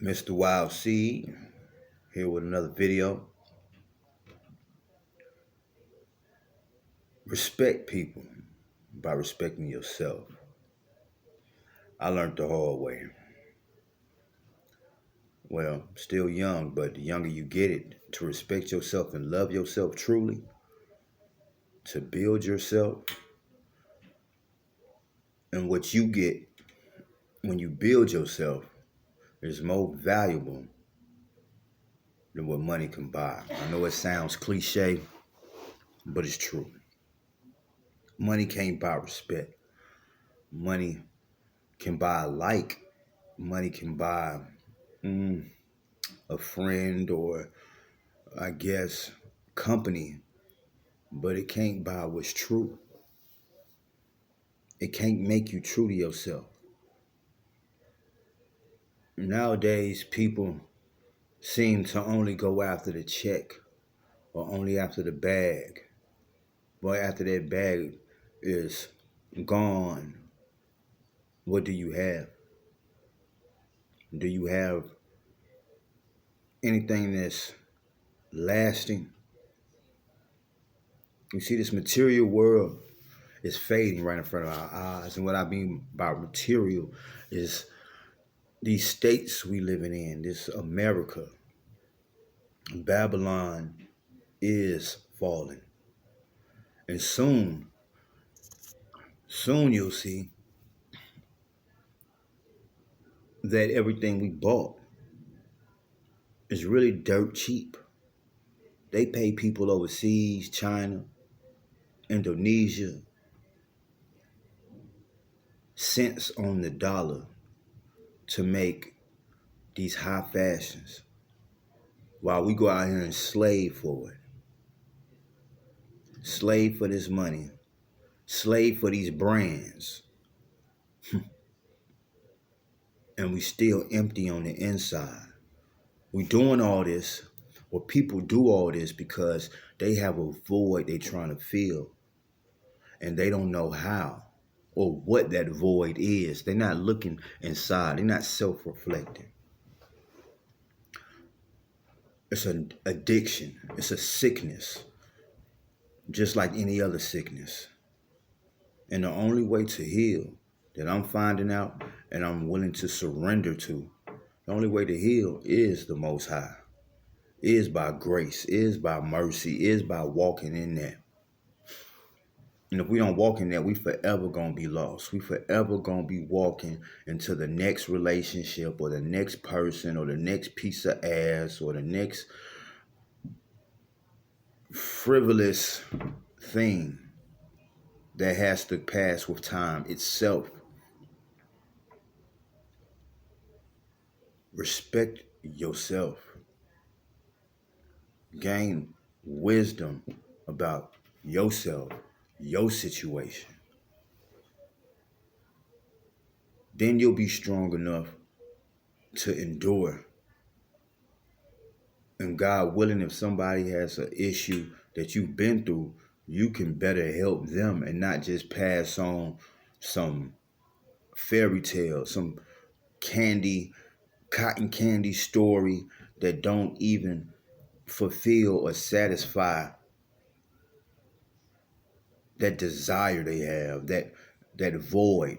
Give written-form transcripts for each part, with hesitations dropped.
Mr. Wild Seed here with another video. Respect people by respecting yourself. I learned the hard way. Well, still young, but the younger you get it, to respect yourself and love yourself truly, to build yourself, and what you get when you build yourself is more valuable than what money can buy. I know it sounds cliche, but it's true. Money can't buy respect. Money can buy a like. Money can buy a friend or, I guess, company, but it can't buy what's true. It can't make you true to yourself. Nowadays, people seem to only go after the check or only after the bag. But after that bag is gone, what do you have? Do you have anything that's lasting? You see, this material world is fading right in front of our eyes. And what I mean by material is these states we living in, this America. Babylon is falling. And soon you'll see that everything we bought is really dirt cheap. They pay people overseas, China, Indonesia, cents on the dollar to make these high fashions while we go out here and slave for it. Slave for this money. Slave for these brands. And we still empty on the inside. We doing all this, or people do all this because they have a void they're trying to fill. And they don't know how or what that void is. They're not looking inside. They're not self-reflecting. It's an addiction. It's a sickness, just like any other sickness. And the only way to heal that I'm finding out and I'm willing to surrender to, the only way to heal is the Most High, is by grace, is by mercy, is by walking in that. And if we don't walk in that, we forever gonna be lost. We forever gonna be walking into the next relationship or the next person or the next piece of ass or the next frivolous thing that has to pass with time itself. Respect yourself. Gain wisdom about yourself, your situation. Then you'll be strong enough to endure. And God willing, if somebody has an issue that you've been through, you can better help them and not just pass on some fairy tale, some cotton candy story that don't even fulfill or satisfy that desire they have, that void.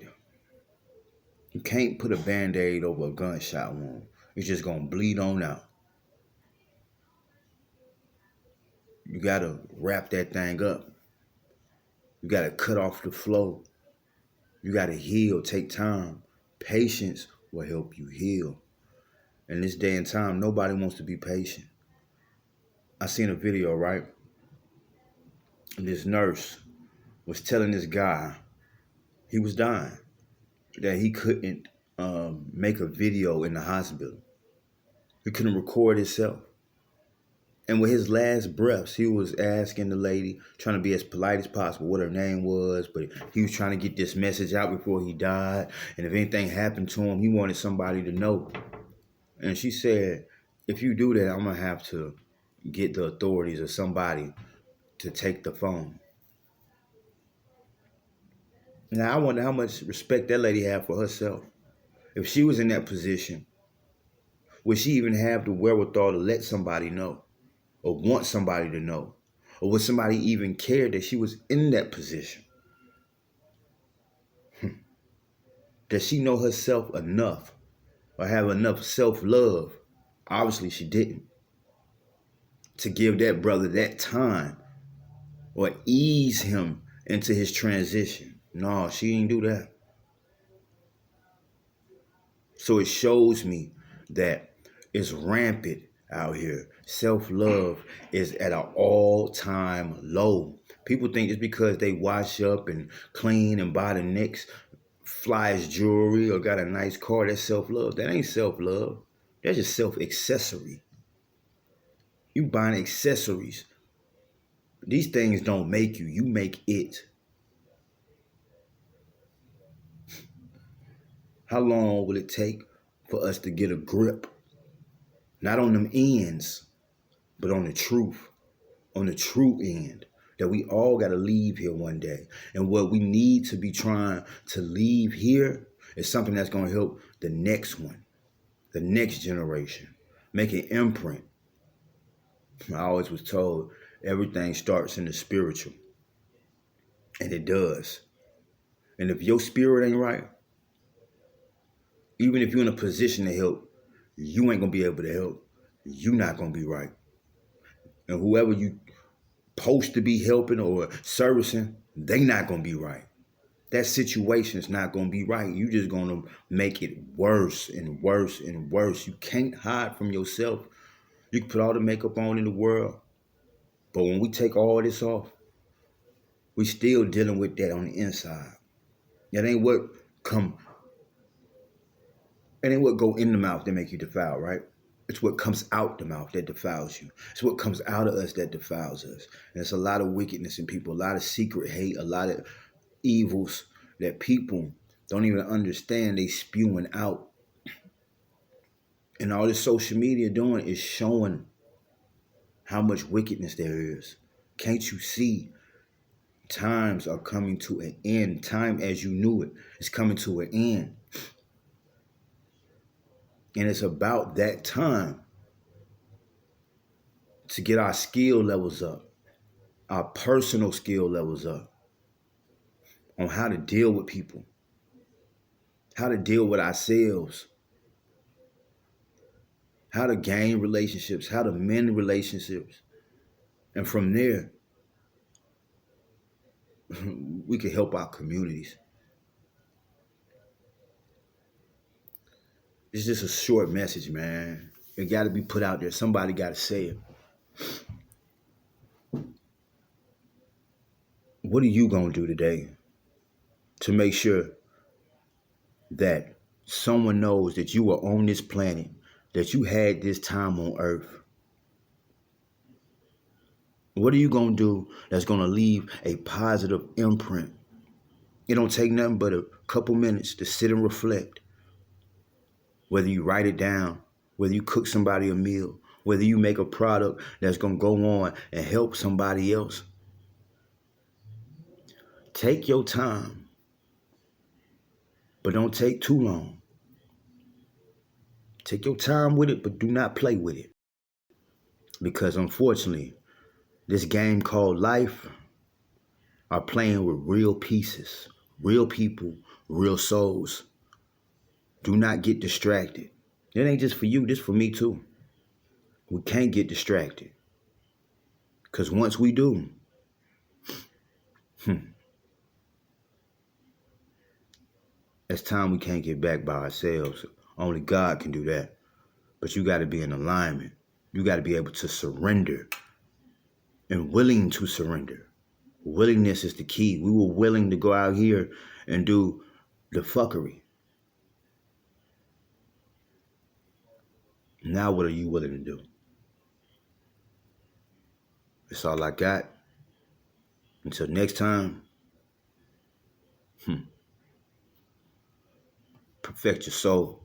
You can't put a Band-Aid over a gunshot wound. It's just gonna bleed on out. You gotta wrap that thing up. You gotta cut off the flow. You gotta heal, take time. Patience will help you heal. In this day and time, nobody wants to be patient. I seen a video, right? And this nurse was telling this guy, he was dying, that he couldn't make a video in the hospital. He couldn't record himself. And with his last breaths, he was asking the lady, trying to be as polite as possible, what her name was, but he was trying to get this message out before he died. And if anything happened to him, he wanted somebody to know. And she said, if you do that, I'm going to have to get the authorities or somebody to take the phone. Now, I wonder how much respect that lady had for herself. If she was in that position, Would she even have the wherewithal to let somebody know or want somebody to know? Or would somebody even care that she was in that position? Does she know herself enough or have enough self-love? Obviously, she didn't. To give that brother that time or ease him into his transition. No, she didn't do that. So it shows me that it's rampant out here. Self-love is at an all-time low. People think it's because they wash up and clean and buy the next flyest jewelry or got a nice car, that's self-love. That ain't self-love. That's just self-accessory. You buying accessories. These things don't make you. You make it. How long will it take for us to get a grip? Not on them ends, but on the truth. On the true end. That we all got to leave here one day. And what we need to be trying to leave here is something that's going to help the next one. The next generation. Make an imprint. I always was told everything starts in the spiritual. And it does. And if your spirit ain't right, even if you're in a position to help, you ain't going to be able to help. You're not going to be right. And whoever you supposed to be helping or servicing, they not going to be right. That situation is not going to be right. You just going to make it worse and worse and worse. You can't hide from yourself. You can put all the makeup on in the world, but when we take all this off, we still dealing with that on the inside. That ain't what go in the mouth that make you defile, right? It's what comes out the mouth that defiles you. It's what comes out of us that defiles us. And it's a lot of wickedness in people, a lot of secret hate, a lot of evils that people don't even understand they spewing out. And all this social media doing is showing how much wickedness there is. Can't you see? Times are coming to an end. Time as you knew it is coming to an end. And it's about that time to get our skill levels up, our personal skill levels up on how to deal with people, how to deal with ourselves, how to gain relationships, how to mend relationships. And from there, we can help our communities. It's just a short message, man. It got to be put out there. Somebody got to say it. What are you going to do today to make sure that someone knows that you are on this planet, that you had this time on earth? What are you going to do that's going to leave a positive imprint? It don't take nothing but a couple minutes to sit and reflect. Whether you write it down, whether you cook somebody a meal, whether you make a product that's going to go on and help somebody else. Take your time, but don't take too long. Take your time with it, but do not play with it. Because unfortunately, this game called life are playing with real pieces, real people, real souls. Do not get distracted. It ain't just for you, this for me too. We can't get distracted. Because once we do, it's time we can't get back by ourselves. Only God can do that. But you got to be in alignment. You got to be able to surrender and willing to surrender. Willingness is the key. We were willing to go out here and do the fuckery. Now what are you willing to do? That's all I got. Until next time, perfect your soul.